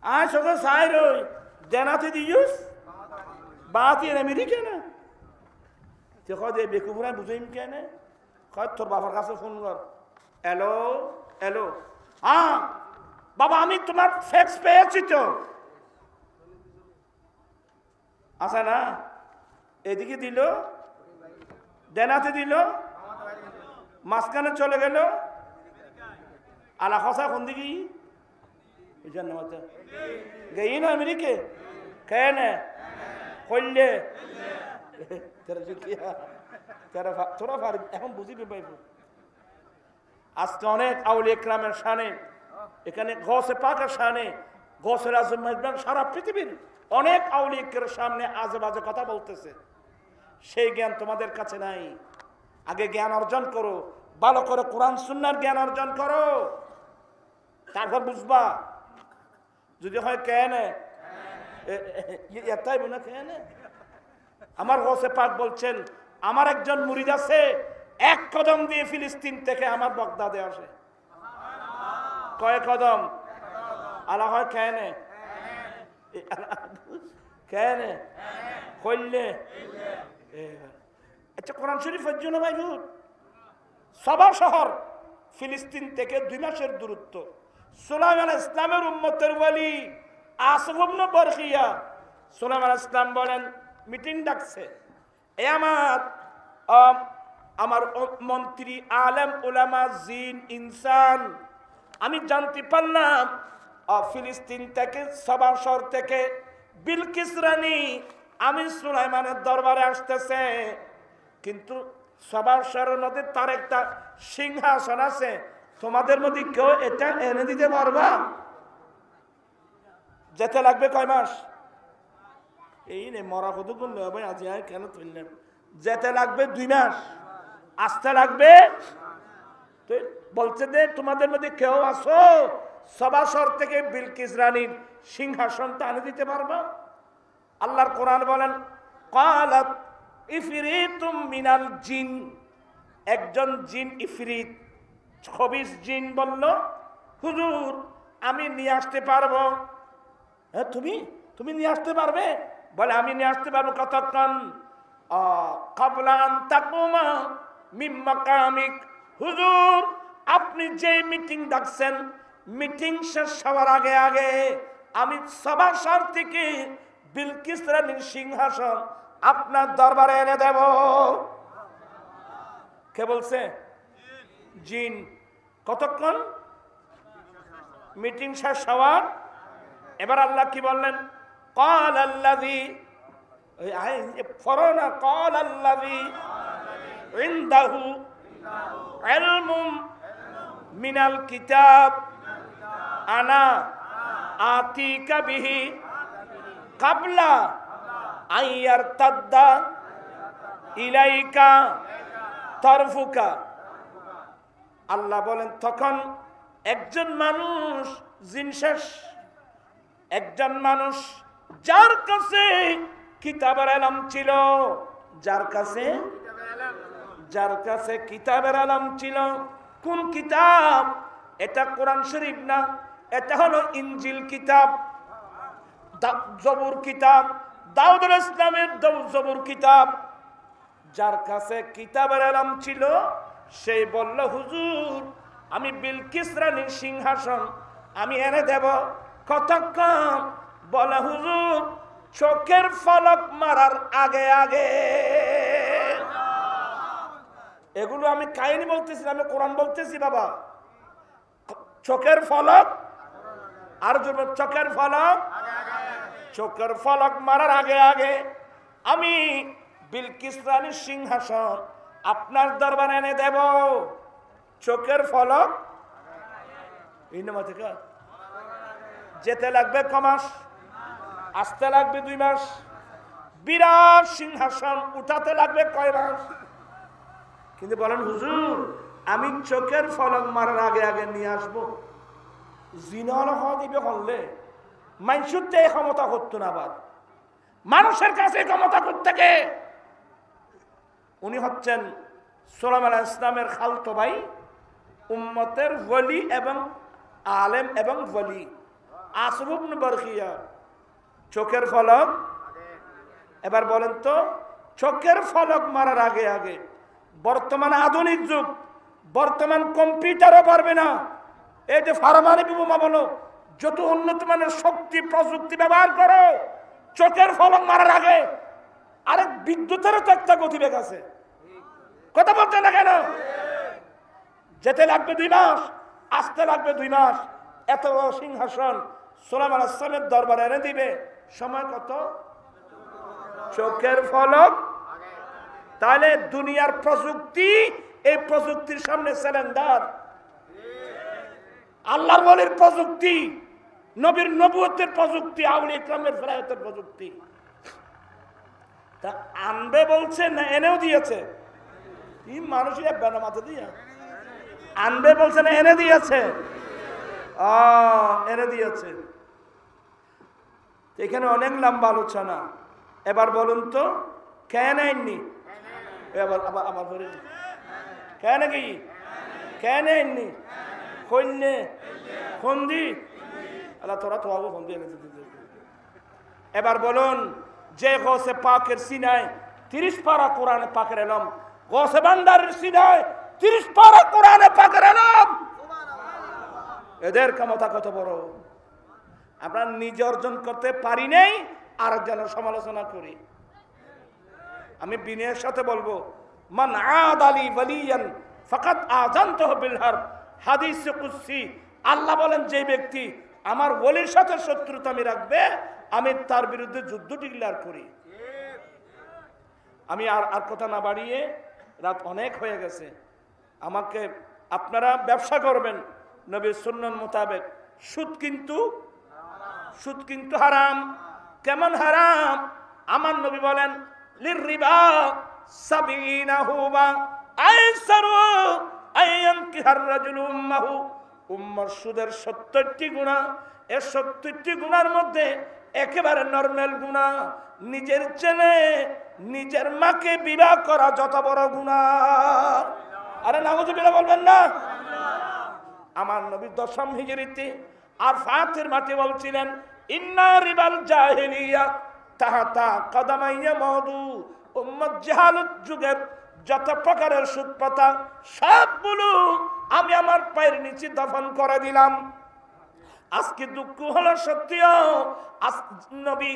আয় সকাল সাই রই দেনাতে দিস বাতি আমেরিকা না তে কত বেকুবুরা বুঝাইম কেন কত তোর বাবার কাছে ফোন কর হ্যালো হ্যালো হ্যাঁ বাবা আমি তোমার সেক্স পেয়েছি তো আচ্ছা না এদিকে দিল দেনাতে দিল মাঝখানে চলে গেল আলা খসা কোন দিকে গেই না আমেরিকে কেন করলে তোরা এখন বুঝিবি পাইব আজকে অনেক আউলিয়া ইকরামের শানে এখানে গৌসে পাকের শানে গৌসের আজম মেজবান সারা পৃথিবীর অনেক আউলিয়ার সামনে আজে বাজে কথা বলতেছে সেই জ্ঞান তোমাদের কাছে নাই আগে জ্ঞান অর্জন করো ভালো করে কোরআন সুন্নাহর জ্ঞান অর্জন করো তারপর বুঝবা যদি হয় কেন এটাই না কেন আমার গৌসে পাক বলছেন আমার একজন মুরিদ আছে এক কদম দিয়ে ফিলিস্তিন থেকে আমার বাগদাদে আসে কয় কদম আলা হয় কেন কেন কইলে আচ্ছা কোরআন শরীফের জন্য ভাই সবা শহর ফিলিস্তিন থেকে 2 মাসের দূরত্ব সুলাইমান আলাইহিস ইসলামের উম্মতের ওয়ালি আসফ ইবনে বরখিয়া সুলাইমান আলাইহিস ইসলাম বলেন মিটিং ডাকছে এ আমার মন্ত্রী আলেম উলামা জিন ইনসান আমি জানতে পারলাম ফিলিস্তিন থেকে সবা শহর থেকে বিলকিস রানী আমি সুলাইমানের দরবারে আসতেছে কিন্তু সবা শহরের মধ্যে তার একটা সিংহাসন আছে তোমাদের মধ্যে কেউ এটা এনে দিতে পারবা যেতে লাগবে কয় মাস এই নে মরা কত করলে ভাই আজ কেন তুললেন যেতে লাগবে 2 মাস আসতে লাগবে তো বলছে যে তোমাদের মধ্যে কেউ আসো সবা শহর থেকে বিলকিস রানীর সিংহাসনটা এনে দিতে পারবা আল্লাহর কোরআন বলেন ক্বালাত ইফরিতুম মিনাল জিন একজন জিন ইফরিত খবিস জিন বলল হুজুর আমি নিয়ে আসতে পারবো হ্যাঁ তুমি নিয়ে আসতে পারবে বলে আমি নিয়ে আসতে পারবো কতক্ষণ ক্বাবলা আন তাকুমা মিন মাকামিক হুজুর আপনি যে মিটিং ডাকছেন মিটিং শেষ হওয়ার আগে আগে আমি সভা শহর থেকে বিলকিস রানীর সিংহাসন আপনার দরবারে এনে দেব কে বলছে জিন কতক্ষণ মিটিং শেষ হওয়ার এবার আল্লাহ কি বললেন قال الذي ফরনা قال الذي عنده علم من الكتاب انا آتيك به قبل أن يرتد إليك طرفك আল্লাহ বলেন তখন একজন মানুষ জিনশেষ একজন মানুষ যার কাছে কিতাবের ইলম ছিল যার কাছে কিতাবের ইলম ছিল কোন কিতাব এটা কোরআন শরীফ না এটা হলো ইনজিল কিতাব জবুর কিতাব দাউদ আলাইহিস সালামের জবুর কিতাব যার কাছে কিতাবের ইলম ছিল সেই বলল হুজুর আমি বিলকিস রানীর সিংহাসন আমি এনে দেব কতক্ষণ বলে হুজুর চোখের ফলক মারার আগে আগে এগুলো আমি কাহিনী বলতেছি আমি কোরআন বলতেছি বাবা চোখের ফলক আর চোখের ফলক মারার আগে আগে আমি বিলকিস রানীর সিংহাসন আপনার দরবারে এনে দেব চোখের ফলক যেতে লাগবে কমাস আসতে লাগবে 2 মাস বিরাট সিংহাসন উঠাতে লাগবে কয় মাস কিন্তু বলেন হুজুর আমি চোখের ফলক মারার আগে আগে নিয়ে আসবো জিনার দিবে হলে মানুষের ক্ষমতা করতো না আবার মানুষের কাছে ক্ষমতা থেকে উনি হচ্ছেন সুলাইমান আলাইহিস সালামের খালতো ভাই, উম্মতের ওলি এবং আলেম এবং ওলি আসব ইবনে বারখিয়া। চোখের ফলক, এবার বলেন তো, চোখের ফলক মারার আগে আগে বর্তমান আধুনিক যুগ, বর্তমান কম্পিউটারও পারবে না। এই যে পারমাণবিক বোমা বলো, যত উন্নত মানের শক্তি প্রযুক্তি ব্যবহার করো, চোখের ফলক মারার আগে আরেক বিদ্যুতেরও তো একটা গতিবেগ আছে। কথা বলছে না কেন? যেতে লাগবে 2 মাস, আসতে লাগবে 2 মাস। এত বড় সিংহাসন সুলাইমান আলাইহিস সালামের দরবারে এনে দিবে, সময় কত? চোখের ফলক। তাহলে দুনিয়ার প্রযুক্তি, এই প্রযুক্তির সামনে সিলিন্ডার। আল্লাহর ওলির প্রযুক্তি, নবীর নবুয়তের প্রযুক্তি, আউলিয়া ইকরামের ফেরায়তের প্রযুক্তি, তা আনবে বলছে না এনেও দিয়েছে? কি মানুষের বেনা মাথা দিয়া আনবে বলছে না এনে দিয়েছে? এনে দিয়েছে। এখানে অনেক লম্বা আলোচনা। এবার বলুন তো, কেন আইননি? এবার আবার বলুন, কেন কি কেন আইননি? কইনে ফন্দি আল্লাহ তোরা তো আবু ফন্দি এনে দিতে। এবার বলুন, যে গৌসে পাকের সিনায় 30 পারা কোরআনে পাকের এলম, গৌসে ভান্ডারের সিনায় 30 পারা কোরআনে পাকের এলম, এদের ক্ষমতা কত বড়! আমরা নিজে অর্জন করতে পারি নাই, আরেকজনের সমালোচনা করি। আমি বিনয়ের সাথে বলবো, মান আদ আলী ওয়ালিয়ান ফাকাদ আযানতুহু বিল হারব। হাদিস কুদসি, আল্লাহ বলেন, যে ব্যক্তি আমার ওলির সাথে শত্রুতা আমি রাখবে, আমি তার বিরুদ্ধে যুদ্ধ ডিক্লেয়ার করি। আমি আর কথা না বাড়িয়ে, রাত অনেক হয়ে গেছে, আমাকে আপনারা ব্যবসা করবেন নবীর সুন্নাত মোতাবেক। সুদ কিন্তু হারাম। কেমন হারাম? আমার নবী বলেন, লিররিবা 70 হুবা আইসারু আইয়ানকিহার রাজুলু উম্মাহু। উম্মার সুদের 70টি গুনাহ। এই 70টি গুনার মধ্যে একেবারে নরমাল গুনাহ, নিজের ছেলে নিজের মাকে বিবাহ করা যত বড় গুনাহ। আরে নাউযুবিল্লাহ বলবেন না? আমার নবী 10ম হিজরিতে আর ফাতের মাঠে বলছিলেন, ইন্না রিবাল জাহিলিয়া তাহাতা কদমাইয়া মওদু। উম্মত জাহালত যুগের যত প্রকারের সুদ প্রথা সবগুলো আমি আমার পায়ের নিচে দফন করে দিলাম। আজকে দুঃখ হলো সত্যিও, নবী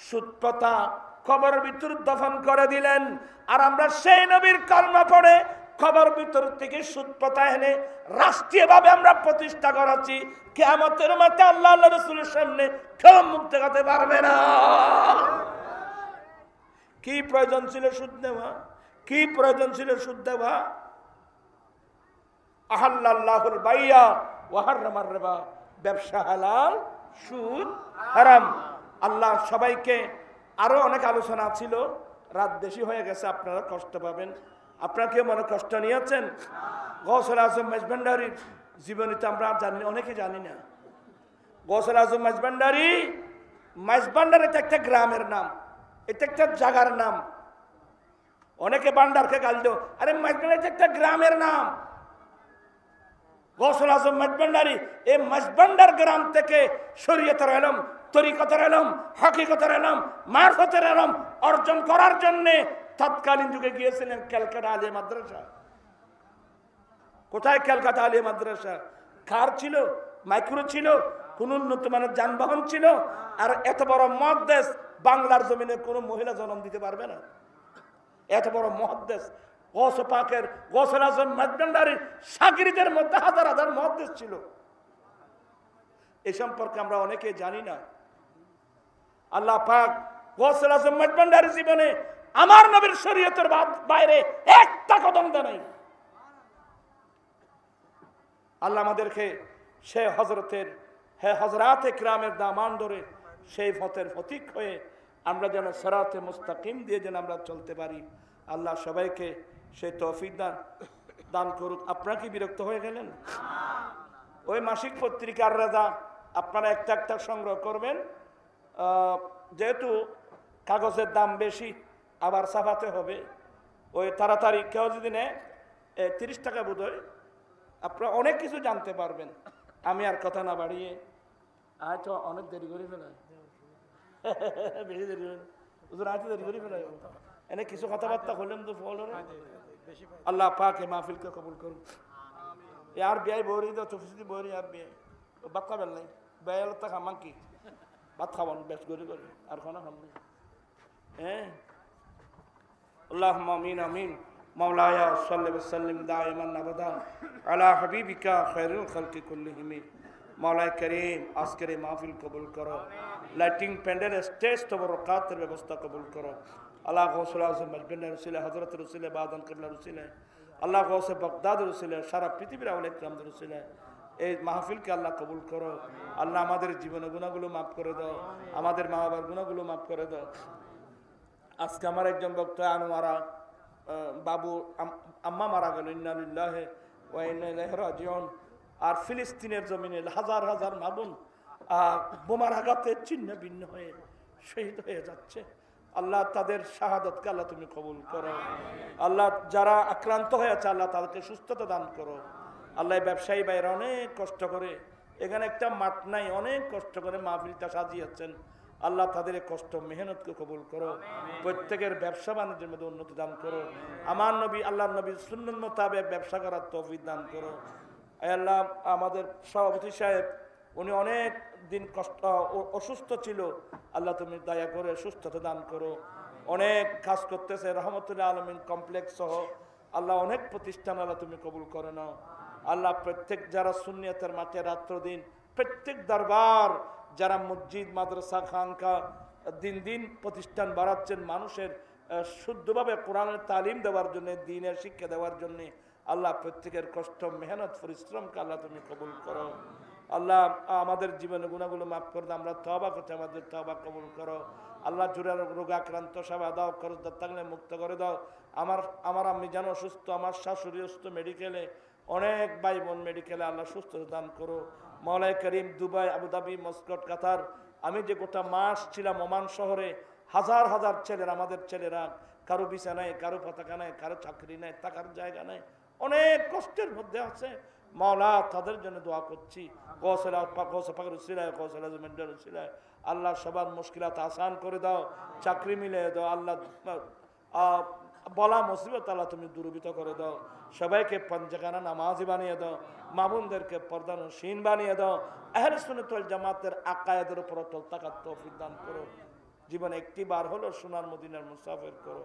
সুদ প্রথা কবর ভিতর দফন করে দিলেন, আর আমরা সেই নবীর কলমা পড়ে কবর ভিতর থেকে সুদ প্রথা এনে রাষ্ট্রীয়ভাবে আমরা প্রতিষ্ঠা করাচ্ছি। কিয়ামতের মাঠে আল্লাহ রাসূলের সামনে কেউ মুখ দেখাতে পারবে না। কি প্রয়োজন ছিল সুদ নেওয়া? কি প্রয়োজন ছিল সুদ দেওয়া? আহাল্লাল্লাহুল বাইয়া ওয়া হারামার রিবা। ব্যবসা হালাল, সুদ হারাম। আল্লাহ সবাইকে, আরো অনেক আলোচনা ছিল, রাত বেশি হয়ে গেছে, আপনারা কষ্ট পাবেন। আপনারা কেউ মনে কষ্ট নিয়েছেন? গৌসুল আজম মাইজভান্ডারির জীবনীতে আমরা জানি, অনেকে জানি না। গৌসুল আজম মাইজভান্ডারি, মাইজভান্ডার এটা একটা গ্রামের নাম, এটা একটা জায়গার নাম। অনেকে ভান্ডারকে গাল দেও, আরে মাইজভান্ডার এটা একটা গ্রামের নাম। গৌসুল আজম মাইজভান্ডারি এই মাইজভান্ডার গ্রাম থেকে শরীয়তের ইলম, তরিকতের ইলম, হাকিকতের ইলম, মারফতের ইলম অর্জন করার জন্য তৎকালীন যুগে গিয়েছিলেন ক্যালকাটা আলিয়া মাদ্রাসা। কোথায় ক্যালকাটা আলিয়া মাদ্রাসা? কার ছিল? মাইক্রো ছিল? কোন উন্নত মানের যানবাহন ছিল? আর এত বড় মুহাদ্দিস বাংলার জমিনে কোন মহিলা জন্ম দিতে পারবে না। এত বড় মুহাদ্দিস গৌস পাকের, গৌসুল আজম মাইজভান্ডারির শাগিরদের মধ্যে হাজার হাজার মুহাদ্দিস ছিল। এই সম্পর্কে আমরা অনেকে জানি না। আল্লাহ পাক গৌসুল আজম মাইজভান্ডারির জীবনে আমার নবীর শরীয়তের বাইরে একটা কদম দেয় নাই। আল্লাহ আমাদেরকে সে হযরতের, হে হযরাতে কিরামের দামান ধরে সেই পথের পথিক হয়ে আমরা যেন সিরাতে মুস্তাকিম দিয়ে যেন আমরা চলতে পারি। আল্লাহ সবাইকে সেই তৌফিক দান করুক। আপনারা কি বিরক্ত হয়ে গেলেন? ওই মাসিক পত্রিকার রেজা আপনারা একটা একটা সংগ্রহ করবেন। যেহেতু কাগজের দাম বেশি, আবার ছাপাতে হবে। ওই তাড়াতাড়ি কেউ যদি নেয় 30 টাকা বোধ হয়, আপনারা অনেক কিছু জানতে পারবেন। আমি আর কথা না বাড়িয়ে আচ্ছা অনেক দেরি করে ফেলাই বেশি দেরি হয় হুজুর, আজ দেরি করে ফেলাই এনে কিছু কথাবার্তা হলেন তো ফল আল্লাহ পাক এই মাহফিলকে কবুল করুন। আর বিয়াই বহরি দাও চফিসি বহরি আর বিয়াই ভাত খাবেন নাই বিয়াই তো খামান কি ভাত খাবান বেশ করে করে আর খানা খান নাই। হ্যাঁ আল্লাহুম্মা আমিন আমিন। মাওলায়া সাল্লি ওয়া সাল্লিম দাইমান আবাদা আলা হাবিবিকা খায়রুল খালকি কুল্লিহিম। মাওলায়ে করিম আজকের এই মাহফিল কবুল করো, লাইটিং প্যান্ডেল স্টেজ তো বরকাতের ব্যবস্থা কবুল করো। আল্লাহ গৌসুল আজম মজবিন রসুলে হযরত রসুলে বাদান কিবলা রসুলে আল্লাহ গৌসে বাগদাদ রসুলে সারা পৃথিবীর আউলিয়া কিরামদের রসুলে এই মাহফিলকে আল্লাহ কবুল করো। আল্লাহ আমাদের জীবনের গুনাহগুলো মাফ করে দাও, আমাদের মা বাবার গুনাহগুলো মাফ করে দাও। আজকে আমার একজন বক্তা আনোয়ারা বাবু আম্মা মারা গেল, ইন্না লিল্লাহি ওয়া ইন্না ইলাইহি রাজিউন। আর ফিলিস্তিনের জমিনে হাজার হাজার মাবুন বোমার আঘাতে ছিন্ন ভিন্ন হয়ে শহীদ হয়ে যাচ্ছে। আল্লাহ তাদের শাহাদাতকে আল্লাহ তুমি কবুল করো। আল্লাহ যারা আক্রান্ত হয়েছে আল্লাহ তাদেরকে সুস্থতা দান করো। আল্লাহ ব্যবসায়ী ভাইরা অনেক কষ্ট করে, এখানে একটা মাঠ নাই, অনেক কষ্ট করে মাহফিলটা সাজিয়েছেন। আল্লাহ তাদের কষ্ট মেহনতকে কবুল করো, প্রত্যেকের ব্যবসা বাণিজ্যের মধ্যে উন্নতি দান করো। আমার নবী আল্লাহ নবীর সুন্নাত মোতাবেক ব্যবসা করার তৌফিক দান করো। আল্লাহ আমাদের সভাপতি সাহেব উনি অনেক দিন অসুস্থ ছিল, আল্লাহ তুমি দয়া করে সুস্থতা দান করো। অনেক কাজ করতেছে রহমতুল্লাহ আলমিন কমপ্লেক্স সহ আল্লাহ অনেক প্রতিষ্ঠান আল্লাহ তুমি কবুল করে নাও। আল্লাহ প্রত্যেক যারা সুন্নিয়তের মাঠে রাত্র দিন প্রত্যেক দরবার যারা মসজিদ মাদ্রাসা খানকা দিন দিন প্রতিষ্ঠান বাড়াচ্ছেন মানুষের শুদ্ধভাবে কোরআনের তালিম দেওয়ার জন্য, দ্বীনের শিক্ষা দেওয়ার জন্য, আল্লাহ প্রত্যেকের কষ্ট মেহনত পরিশ্রমকে আল্লাহ তুমি কবুল করো। আল্লাহ আমাদের জীবনে গুণাগুলো মাফ করে দাও, আমরা তওবা করতে আমাদের তওবা কবুল করো। আল্লাহ জুড়ার রোগাক্রান্ত সেবা দাও, খরচ থাকলে মুক্ত করে দাও। আমার আম্মি যেন অসুস্থ, আমার শাশুড়ি অসুস্থ মেডিকেলে, অনেক ভাই বোন মেডিকেলে, আল্লাহ সুস্থ দান করো। মাওলায়ে করিম দুবাই আবুধাবি মস্কট কাতার, আমি যে গোটা মাস ছিলাম ওমান শহরে, হাজার হাজার ছেলেরা আমাদের ছেলেরা কারো বিছা নাই, কারো পতাকা নাই, কারো চাকরি নাই, থাকার জায়গা নাই, অনেক কষ্টের মধ্যে আছে। মাওলা তাদের জন্য দোয়া করছি, আল্লাহ সবার মুশকিলাত আসান করে দাও, চাকরি মিলে দাও আল্লাহ, বলা মুসিবত আল্লাহ তুমি দূরীভূত করে দাও। সবাইকে পঞ্চখানা নামাজি বানিয়ে দাও, মামুনদেরকে পর্দানশীন বানিয়ে দাও, আহলে সুন্নাত ওয়াল জামাতের আকায়েদের উপর অটল থাকার তৌফিক দান করো। জীবনে একটি বার হলো সোনার মদিনার মুসাফির করো।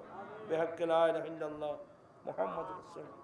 বিহাক্কি লা ইলাহা ইল্লাল্লাহ মুহাম্মাদুর রাসূলুল্লাহ।